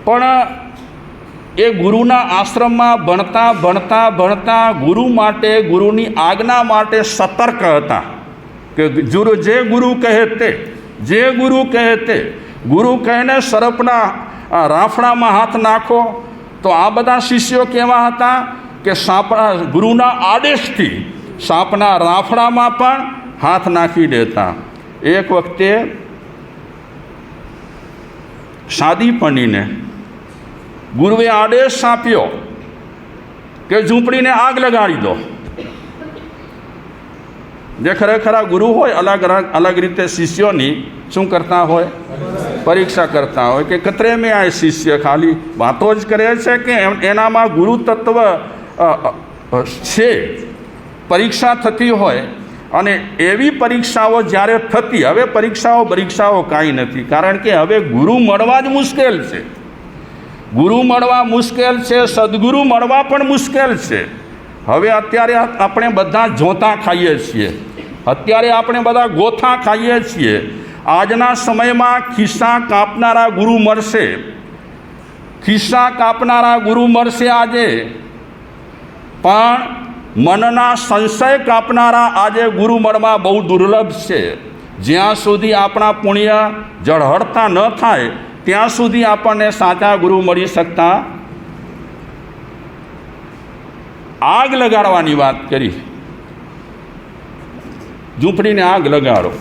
પણ એ ગુરુના આશ્રમમાં ભણતા ભણતા ભણતા ગુરુ માટે, ગુરુની આજ્ઞા માટે સતર્ક હતા કે જે ગુરુ કહે તે, જે ગુરુ કહે તે. ગુરુ કહેને સર્પના રાફડામાં હાથ નાખો, તો આ બધા શિષ્યો કેવા હતા કે સાપના ગુરુના આદેશથી સાપના રાફડામાં પણ હાથ નાખી દેતા. એક વખતે સાદીપણીને ગુરુએ આદેશ આપ્યો કે ઝૂંપડીને આગ લગાડી દો. જે ખરેખર ગુરુ હોય અલગ અલગ રીતે શિષ્યોની શું કરતા હોય? પરીક્ષા કરતા હોય કે કતરે મેં આ શિષ્ય ખાલી વાતો જ કરે છે કે એનામાં ગુરુ તત્વ છે. પરીક્ષા થતી હોય, અને એવી પરીક્ષાઓ જ્યારે થતી, હવે પરીક્ષાઓ કાંઈ નથી, કારણ કે હવે ગુરુ મળવા જ મુશ્કેલ છે. ગુરુ મળવા મુશ્કેલ છે, સદગુરુ મળવા પણ મુશ્કેલ છે. હવે અત્યારે આપણે બધા જોતા ખાઈએ છીએ, અત્યારે આપણે બધા ગોથા ખાઈએ છીએ. આજના સમયમાં ખિસ્સા કાપનારા ગુરુ મળશે, ખિસ્સા કાપનારા ગુરુ મળશે આજે, પણ મનના સંશય કાપનારા આજે ગુરુ મળવા બહુ દુર્લભ છે. જ્યાં સુધી આપણા પુણ્ય જળહળતા ન થાય ત્યાં સુધી આપણને સાચા ગુરુ મળી શકતા. આગ લગાડવાની વાત કરી, ઝૂંપડીને આગ લગાડો.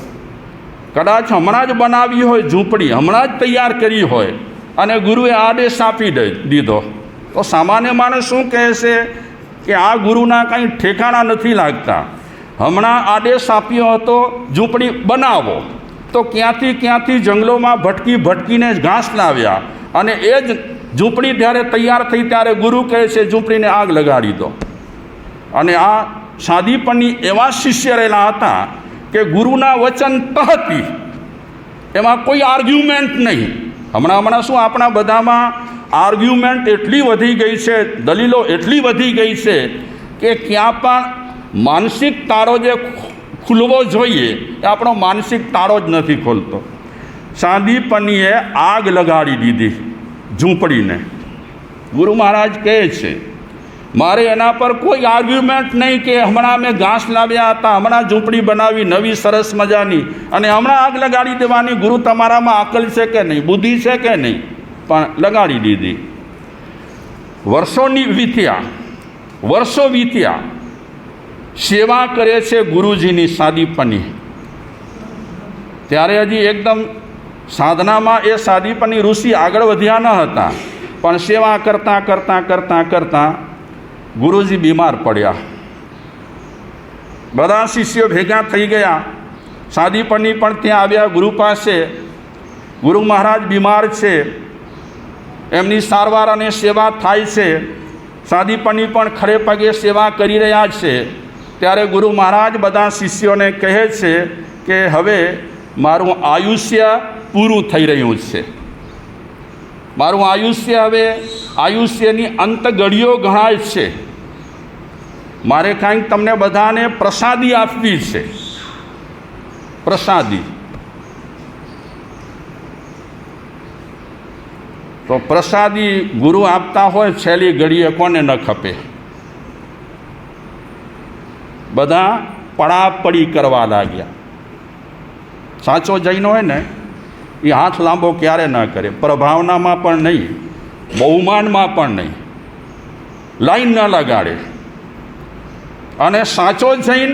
કદાચ હમણાં જ બનાવી હોય ઝૂંપડી, હમણાં જ તૈયાર કરી હોય, અને ગુરુએ આદેશ આપી દીધો, તો સામાન્ય માણસ શું કહે છે કે આ ગુરુના કંઈ ઠેકાણા નથી લાગતા. હમણાં આદેશ આપ્યો હતો ઝૂંપડી બનાવો, તો ક્યાંથી જંગલોમાં ભટકીને ઘાસ લાવ્યા, અને એ જ ઝૂંપડી જ્યારે તૈયાર થઈ ત્યારે ગુરુ કહે છે ઝૂંપડીને આગ લગાડી દો. અને આ સાદીપની એવા શિષ્ય રહેલા હતા કે ગુરુના વચન તહતી, એમાં કોઈ આર્ગ્યુમેન્ટ નહીં. હમણાં શું આપણા બધામાં આર્ગ્યુમેન્ટ એટલી વધી ગઈ છે, દલીલો એટલી વધી ગઈ છે કે ક્યાં પણ માનસિક તાળો જે ખુલવો જોઈએ એ આપણો માનસિક તાળો જ નથી ખોલતો. સાદીપનીએ આગ લગાડી દીધી ઝૂંપડીને. ગુરુ મહારાજ કહે છે મારે એના પર કોઈ આર્ગ્યુમેન્ટ નહીં કે હમણાં અમે ઘાસ લાવ્યા હતા, હમણાં ઝૂંપડી બનાવી નવી સરસ મજાની, અને હમણાં આગ લગાડી દેવાની. ગુરુ તમારામાં અકલ છે કે નહીં, બુદ્ધિ છે કે નહીં? પણ લગાડી દીધી. વર્ષો વીત્યા, સેવા કરે છે ગુરુજીની સાદીપની. ત્યારે હજી એકદમ સાધનામાં એ સાદીપની ઋષિ આગળ વધ્યા ન હતા, પણ સેવા કરતાં ગુરુજી બીમાર પડ્યા. બધા શિષ્યો ભેગા થઈ ગયા, સાદીપની પણ ત્યાં આવ્યા ગુરુ પાસે. ગુરુ મહારાજ બીમાર છે, એમની સારવાર અને સેવા થાય છે. સાદીપની પણ ખડે પગે સેવા કરી રહ્યા છે. ત્યારે ગુરુ મહારાજ બધા શિષ્યોને કહે છે કે હવે મારું આયુષ્ય પૂરું થઈ રહ્યું છે, મારું આયુષ્ય હવે આયુષ્યની અંત ઘડીઓ ગણાય છે. મારે કાંઈક તમને બધાને પ્રસાદી આપવી છે. પ્રસાદી તો પ્રસાદી ગુરુ આપતા હોય છેલ્લી ઘડીએ કોને ન ખપે? બધા પડાપડી કરવા લાગ્યા. સાચો જૈન હોય ને એ હાથ લાંબો ક્યારે ન કરે, પ્રભાવનામાં પણ નહીં, બહુમાનમાં પણ નહીં, લાઈન ન લગાડે. અને સાચો જૈન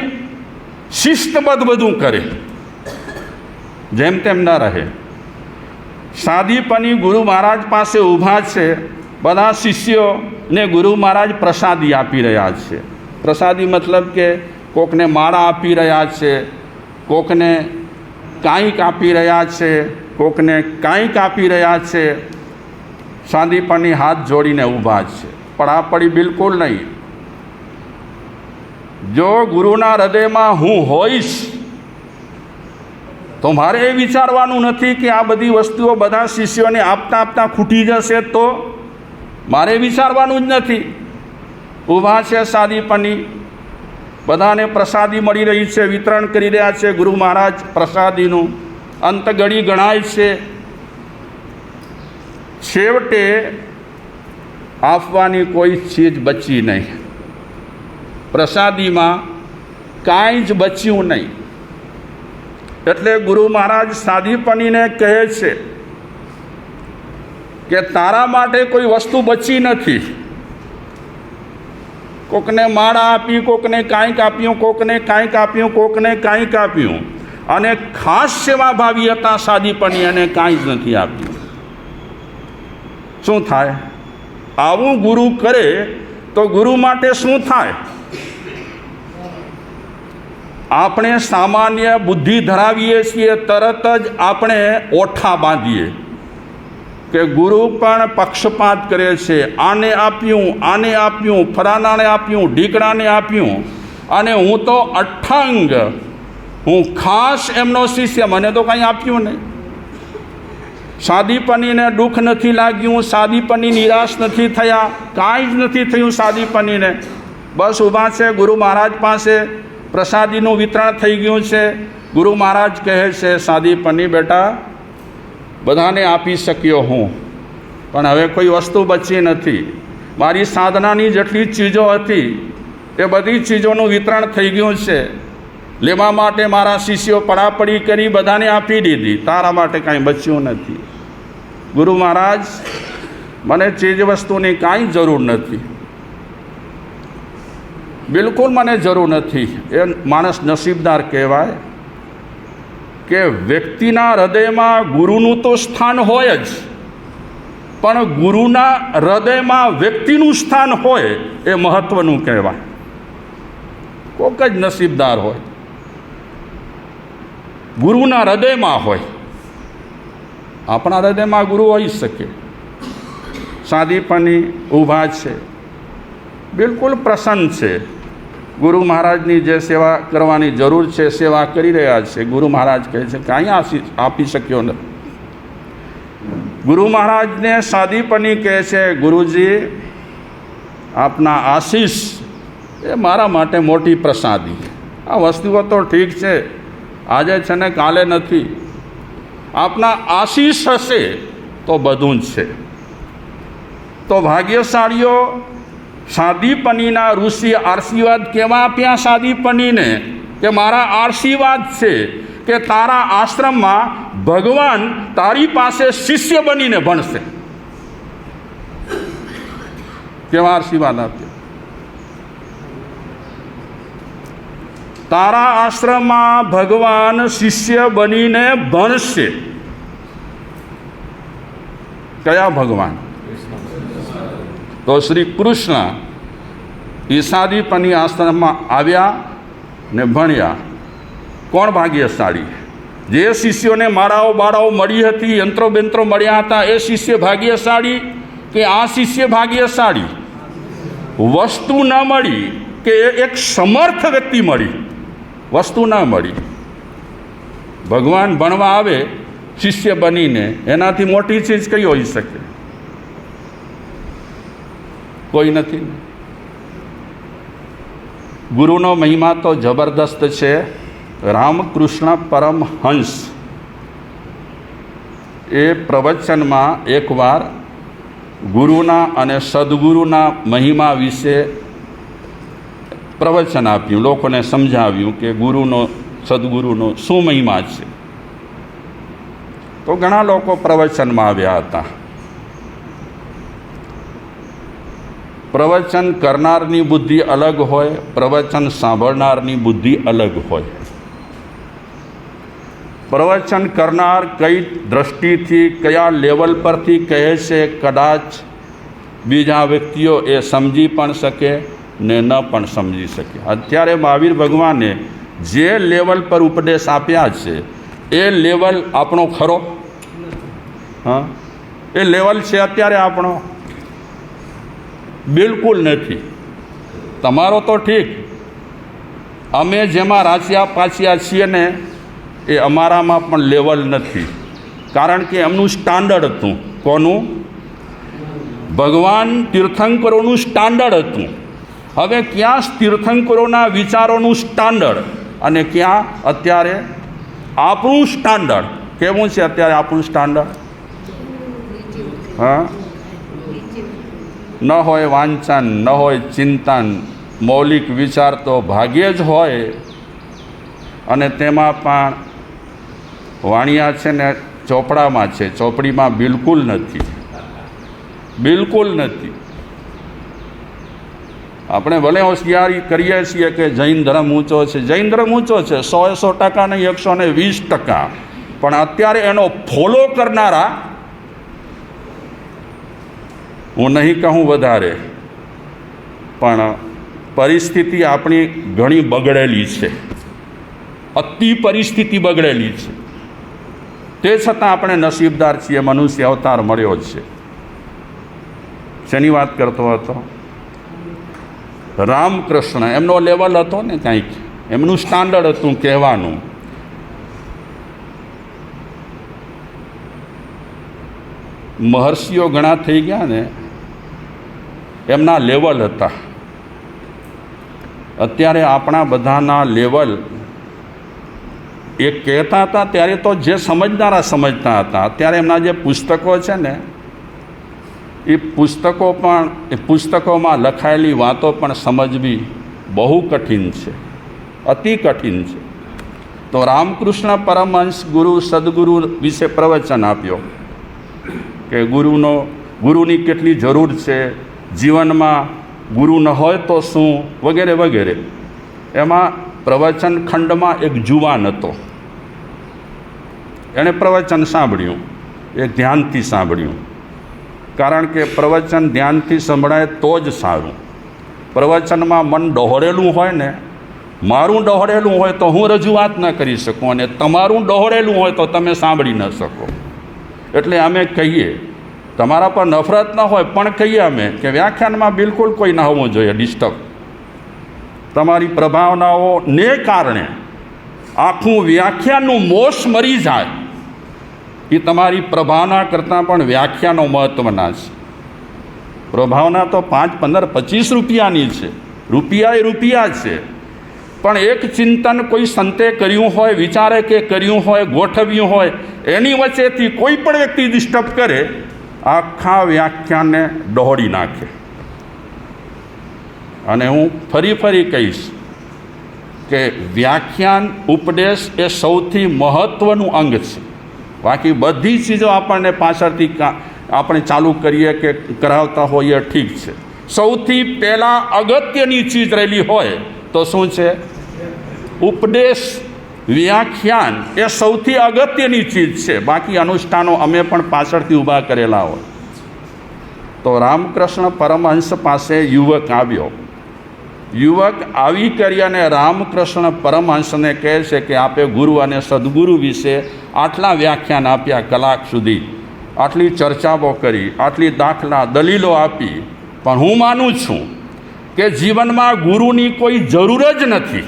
શિસ્તબદ્ધ બધું કરે, જેમ તેમ ન રહે. સાદીપની ગુરુ મહારાજ પાસે ઊભા છે. બધા શિષ્યોને ગુરુ મહારાજ પ્રસાદી આપી રહ્યા છે. પ્રસાદી મતલબ કે કોકને માળા આપી રહ્યા છે, કોકને કાંઈક આપી રહ્યા છે, કોકને કાંઈક આપી રહ્યા છે. સાદીપની હાથ જોડીને ઊભા છે, પડાપડી બિલકુલ નહીં. જો ગુરુના હૃદયમાં હું હોઈશ તો મારે એ વિચારવાનું નથી કે આ બધી વસ્તુઓ બધા શિષ્યોને આપતા ખૂટી જશે, તો મારે વિચારવાનું જ નથી. ઊભા છે સાદીપની, બધાને પ્રસાદી મળી રહી છે, વિતરણ કરી રહ્યા છે ગુરુ મહારાજ પ્રસાદીનું. અંત ઘડી ગણાય છે. છેવટે આપવાની કોઈ ચીજ બચી નહીં, પ્રસાદીમાં કાંઈ જ બચ્યું નહીં. એટલે ગુરુ મહારાજ સાદીપનીને કહે છે કે તારા માટે કોઈ વસ્તુ બચી નથી. કોકને માળા આપી, કોકને કાંઈક આપ્યું, કોકને કાંઈક આપ્યું, કોકને કાંઈક આપ્યું, અને ખાસ સેવાભાવી હતા સાદીપની, અને કાંઈ જ નથી આપ્યું. શું થાય? આવું ગુરુ કરે તો ગુરુ માટે શું થાય? આપણે સામાન્ય બુદ્ધિ ધરાવીએ છીએ, તરત જ આપણે ઓઠા બાંધીએ કે ગુરુ પણ પક્ષપાત કરે છે. આને આપ્યું, આને આપ્યું, ફલાણાને આપ્યું, ઢીકણાને આપ્યું, અને હું તો અઠ્ઠાંગ, હું ખાસ એમનો શિષ્ય, મને તો કંઈ આપ્યું નહીં. સાદીપનીને દુઃખ નથી લાગ્યું, સાદીપની નિરાશ નથી થયા, કાંઈ જ નથી થયું સાદીપનીને. બસ ઊભા છે ગુરુ મહારાજ પાસે, પ્રસાદીનું વિતરણ થઈ ગયું છે. ગુરુ મહારાજ કહે છે, સાદીપની બેટા, બધાને આપી શક્યો હું, પણ હવે કોઈ વસ્તુ બચી નથી. મારી સાધનાની જેટલી ચીજો હતી એ બધી ચીજોનું વિતરણ થઈ ગયું છે. લેવા માટે મારા શિષ્યો પડાપડી કરી બધાને આપી દીધી, તારા માટે કાંઈ બચ્યું નથી. ગુરુ મહારાજ, મને ચીજ વસ્તુની કાંઈ જરૂર નથી, બિલકુલ મને જરૂર નથી. એ માણસ નસીબદાર કહેવાય કે વ્યક્તિના હૃદયમાં ગુરુનું તો સ્થાન હોય જ, પણ ગુરુના હૃદયમાં વ્યક્તિનું સ્થાન હોય એ મહત્વનું કહેવાય. કોક જ નસીબદાર હોય, ગુરુના હૃદયમાં હોય. આપણા હૃદયમાં ગુરુ હોઈ શકે. સાદીપની ઊભા છે, બિલકુલ પ્રસન્ન છે. ગુરુ મહારાજની જે સેવા કરવાની જરૂર છે સેવા કરી રહ્યા છે. ગુરુ મહારાજ કહે છે કાંઈ આપી શક્યો નથી. ગુરુ મહારાજને સાદીપની કહે છે, ગુરુજી, આપના આશીષ એ મારા માટે મોટી પ્રસાદી. આ વસ્તુઓ તો ઠીક છે, આજે છે ને કાલે નથી. આપના આશીષ હશે તો બધું જ છે. તો ભાગ્યશાળીઓ સાદીપનીના ઋષિ આશીર્વાદ કેવા આપ્યા સાદીપનીને કે મારા આશીર્વાદ છે કે તારા આશ્રમમાં ભગવાન તારી પાસે શિષ્ય બનીને ભણશે. કેવા આશીર્વાદ આપ્યા? તારા આશ્રમમાં ભગવાન શિષ્ય બનીને ભણશે. કયા ભગવાન? તો શ્રી કૃષ્ણ ઈસાદીપની આશ્રમમાં આવ્યા ને ભણ્યા. કોણ ભાગ્યશાળી? જે શિષ્યોને માળાઓ બાળાઓ મળી હતી, યંત્રો બેંત્રો મળ્યા હતા, એ શિષ્ય ભાગ્યશાળી કે આ શિષ્ય ભાગ્યશાળી? વસ્તુ ન મળી કે એક સમર્થ વ્યક્તિ મળી, વસ્તુ ન મળી. ભગવાન ભણવા આવે શિષ્ય બનીને, એનાથી મોટી ચીજ કઈ હોઈ શકે? કોઈ નથી. ગુરુનો મહિમા તો જબરદસ્ત છે. રામકૃષ્ણ પરમહંસ એ પ્રવચનમાં એકવાર ગુરુના અને સદગુરુના મહિમા વિશે પ્રવચન આપ્યું, લોકોને સમજાવ્યું કે ગુરુનો સદગુરુનો શું મહિમા છે. તો ઘણા લોકો પ્રવચનમાં આવ્યા હતા. પ્રવચન કરનારની બુદ્ધિ અલગ હોય, પ્રવચન સાંભળનારની બુદ્ધિ અલગ હોય. પ્રવચન કરનાર કઈ દ્રષ્ટિથી, કયા લેવલ પરથી કહે છે, કદાચ બીજા વ્યક્તિઓ એ સમજી પણ શકે ને ન પણ સમજી શકે. અત્યારે મહાવીર ભગવાને જે લેવલ પર ઉપદેશ આપ્યા છે એ લેવલ આપણો ખરો? હા, એ લેવલ છે અત્યારે આપણો? બિલકુલ નથી. તમારો તો ઠીક, અમે જેમાં રાચ્યા પાચ્યા છીએ ને એ અમારામાં પણ લેવલ નથી. કારણ કે એમનું સ્ટાન્ડર્ડ હતું. કોનું? ભગવાન તીર્થંકરોનું સ્ટાન્ડર્ડ હતું. હવે ક્યાં તીર્થંકરોના વિચારોનું સ્ટાન્ડર્ડ અને ક્યાં અત્યારે આપણું સ્ટાન્ડર્ડ? કેવું છે અત્યારે આપણું સ્ટાન્ડર્ડ? હા, ન હોય વાંચન, ન હોય ચિંતન, મૌલિક વિચાર તો ભાગ્યે જ હોય. અને તેમાં પણ વાણિયા છે ને ચોપડામાં છે, ચોપડીમાં બિલકુલ નથી, બિલકુલ નથી. આપણે ભલે હોશિયારી કરીએ છીએ કે જૈન ધર્મ ઊંચો છે, જૈન ધર્મ ઊંચો છે 100% નહીં, 120%, પણ અત્યારે એનો ફોલો કરનારા, હું નહીં કહું વધારે, પણ પરિસ્થિતિ આપણી ઘણી બગડેલી છે, અતિ પરિસ્થિતિ બગડેલી છે. તે છતાં આપણે નસીબદાર છીએ, મનુષ્ય અવતાર મળ્યો છે. શેની વાત કરતો હતો? રામકૃષ્ણ, એમનો લેવલ હતો ને કંઈક, એમનું સ્ટાન્ડર્ડ હતું કહેવાનું. મહર્ષિઓ ઘણા થઈ ગયા ને, એમના લેવલ હતા. અત્યારે આપણા બધાના લેવલ એ કહેતા હતા ત્યારે તો જે સમજનારા સમજતા હતા. અત્યારે એમના જે પુસ્તકો છે ને, એ પુસ્તકોમાં લખાયેલી વાતો પણ સમજવી બહુ કઠિન છે, અતિ કઠિન છે. તો રામકૃષ્ણ પરમહંસ ગુરુ સદગુરુ વિશે પ્રવચન આપ્યો કે ગુરુની કેટલી જરૂર છે, જીવનમાં ગુરુ ન હોય તો શું, વગેરે વગેરે. એમાં પ્રવચન ખંડમાં એક જુવાન હતો, એણે પ્રવચન સાંભળ્યું, એ ધ્યાનથી સાંભળ્યું. કારણ કે પ્રવચન ધ્યાનથી સંભળાય તો જ સારું. પ્રવચનમાં મન ડહોળેલું હોય ને, મારું ડહોળેલું હોય તો હું રજૂઆત ન કરી શકું, અને તમારું ડહોળેલું હોય તો તમે સાંભળી ન શકો. એટલે અમે કહીએ, તમારા પર નફરત ન હોય પણ કહીએ અમે કે વ્યાખ્યાનમાં બિલકુલ કોઈ ના હોવું જોઈએ ડિસ્ટર્બ. તમારી પ્રભાવનાઓને કારણે આખું વ્યાખ્યાનનું મોશ મરી જાય, એ તમારી પ્રભાવના કરતાં પણ વ્યાખ્યાનો મહત્ત્વના છે. પ્રભાવના તો 5, 15, 25 રૂપિયાની છે, રૂપિયા એ રૂપિયા છે. પણ એક ચિંતન કોઈ સંતે કર્યું હોય, વિચારે કે કર્યું હોય, ગોઠવ્યું હોય, એની વચ્ચેથી કોઈ પણ વ્યક્તિ ડિસ્ટર્બ કરે, આખા વ્યાખ્યાનને દોહડી નાખે. અને હું ફરી કહીશ કે વ્યાખ્યાન ઉપદેશ એ સૌથી મહત્ત્વનું અંગ છે. બાકી બધી ચીજો આપણને પાછળથી આપણે ચાલુ કરીએ કે કરાવતા હોઈએ ઠીક છે. સૌથી પહેલાં અગત્યની ચીજ રહેલી હોય તો શું છે? ઉપદેશ. વ્યાખ્યાન એ સૌથી અગત્યની ચીજ છે. બાકી અનુષ્ઠાનો અમે પણ પાછળથી ઊભા કરેલા હોય. તો રામકૃષ્ણ પરમહંસ પાસે યુવક આવ્યો. યુવક આવી કરી અને રામકૃષ્ણ પરમહંસને કહે છે કે આપે ગુરુ અને સદગુરુ વિશે આટલા વ્યાખ્યાન આપ્યા, કલાક સુધી આટલી ચર્ચાઓ કરી, આટલી દાખલા દલીલો આપી, પણ હું માનું છું કે જીવનમાં ગુરુની કોઈ જરૂર જ નથી.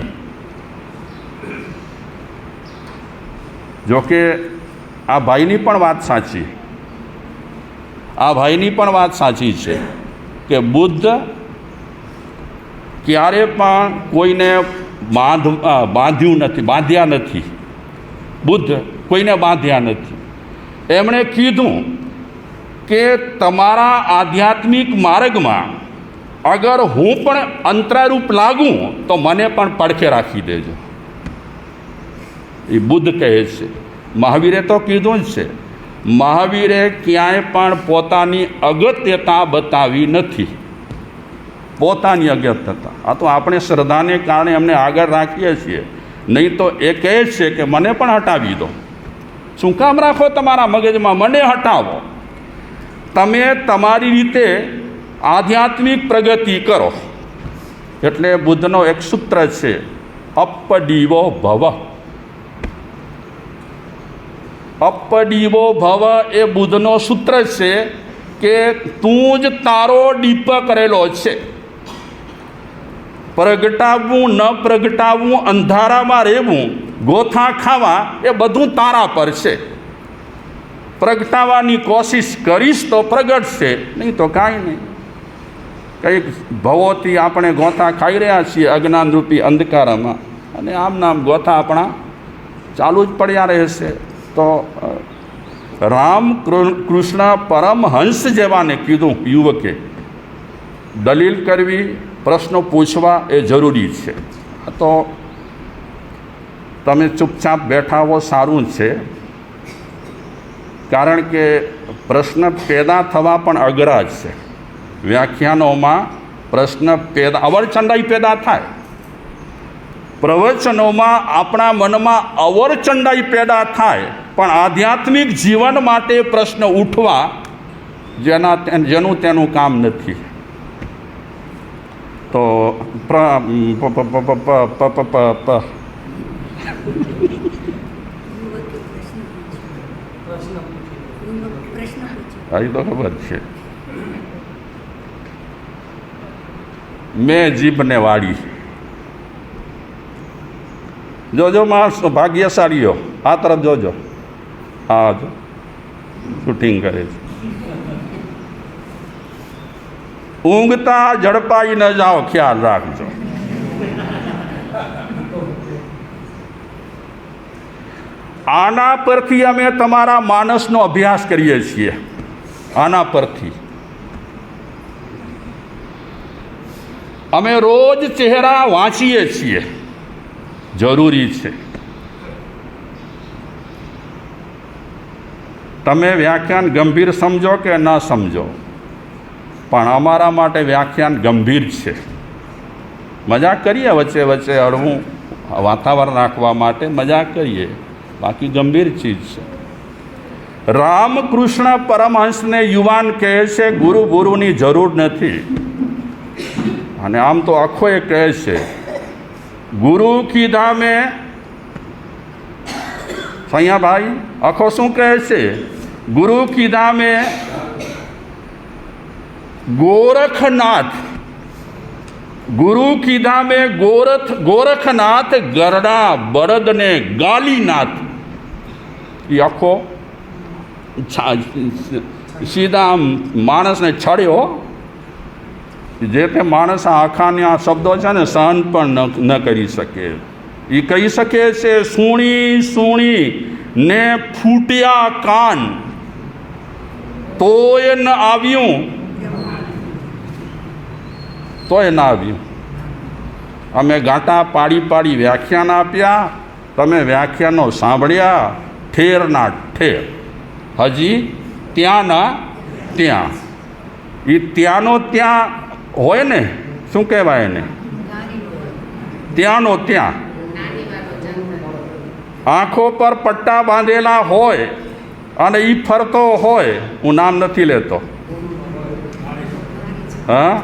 જોકે આ ભાઈની પણ વાત સાચી, છે કે બુદ્ધ ક્યારે પણ કોઈને બાંધ્યા નથી. બુદ્ધ કોઈને બાંધ્યા નથી. એમણે કીધું કે તમારા આધ્યાત્મિક માર્ગમાં અગર હું પણ અંતરારૂપ લાગું તો મને પણ પડખે રાખી દેજો. એ બુદ્ધ કહે છે. મહાવીરે તો કીધું જ છે. મહાવીરે ક્યાંય પણ પોતાની અગત્યતા બતાવી નથી. પોતાની અગત્યતા આ તો આપણે શ્રદ્ધાને કારણે એમને આગળ રાખીએ છીએ. નહીં તો એ કહે છે કે મને પણ હટાવી દો. શું કામ રાખો તમારા મગજમાં? મને હટાવો. તમે તમારી રીતે આધ્યાત્મિક પ્રગતિ કરો. એટલે બુદ્ધનો એક સૂત્ર છે, અપડીવો ભવ. અપડીવો ભવ એ બુદ્ધનો સૂત્ર છે કે તું જ તારો ડીપ કરેલો છે. પ્રગટાવવું ન પ્રગટાવવું, અંધારામાં રહેવું, ગોથા ખાવા, એ બધું તારા પર છે. પ્રગટાવવાની કોશિશ કરીશ તો પ્રગટશે, નહીં તો કાંઈ નહીં. કંઈક ભવોથી આપણે ગોથા ખાઈ રહ્યા છીએ અજ્ઞાનરૂપી અંધકારમાં, અને આમ ગોથા આપણા ચાલુ જ પડ્યા રહેશે. તો રામ કૃષ્ણ પરમહંસ જેવાને કીધું યુવકે દલીલ કરવી, પ્રશ્નો પૂછવા એ જરૂરી છે. તો તમે ચૂપચાપ બેઠા હો સારું છે, કારણ કે પ્રશ્ન પેદા થવા પણ અઘરા છે. વ્યાખ્યાનોમાં પ્રશ્ન પેદા અવરચંડાઈ પેદા થાય, પ્રવચનોમાં આપણા મનમાં અવરચંડાઈ પેદા થાય, પણ આધ્યાત્મિક જીવન માટે પ્રશ્ન ઉઠવા જેનું તેનું કામ નથી. તો આવી તો ખબર છે. મેં જીભને વાળી. જોજો માણસ ભાગ્યશાળીઓ, આ તરફ જોજો. હા જો શૂટિંગ કરે છે. ઊંઘતા ઝડપાઈ ન જાઓ, ખ્યાલ રાખજો. આના પરથી અમે તમારા માનસનો અભ્યાસ કરીએ છીએ. આના પરથી અમે રોજ ચહેરા વાંચીએ છીએ. જરૂરી છે. તમે વ્યાખ્યાન ગંભીર સમજો કે ન સમજો, પણ અમારા માટે વ્યાખ્યાન ગંભીર છે. મજાક કરીએ વચ્ચે વચ્ચે, હળવું વાતાવરણ રાખવા માટે મજાક કરીએ, બાકી ગંભીર ચીજ છે. રામકૃષ્ણ પરમહંસને યુવાન કહે છે ગુરુની જરૂર નથી. અને આમ તો આખો એ કહે છે ગુરુ કીધા મેં. સૈયાભાઈ આખો શું કહે છે? ગુરુ કીધા મેં ગોરખનાથ. ગુરુ કીધા મેં ગોરખનાથ, ગરડા બળદને ગાલીનાથ. એ આખો સીધા આમ માણસને છળ્યો. જે તે માણસ આખાના શબ્દો છે ને સહન પણ ન કરી શકે. એ કહી શકે છે સુણી ને ફૂટ્યા કાન, તોય ન આવ્યું, તોય ના આવ્યું. અમે ગાંટા પાડી વ્યાખ્યાન આપ્યા, તમે વ્યાખ્યાનો સાંભળ્યા ઠેરના ઠેર, હજી ત્યાંના ત્યાં. એ ત્યાંનો ત્યાં હોય ને, શું કહેવાય એને? ત્યાંનો ત્યાં. આંખો પર પટ્ટા બાંધેલા હોય અને એ ફરતો હોય, હું નામ નથી લેતો. હા,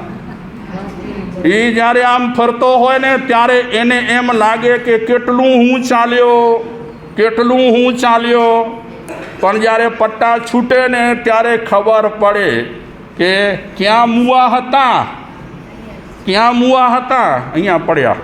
એ જ્યારે આમ ફરતો હોય ને ત્યારે એને એમ લાગે કે કેટલું હું ચાલ્યો. પણ જ્યારે પટ્ટા છૂટે ને ત્યારે ખબર પડે કે ક્યાં મુવા હતા, અહીંયા પડ્યા.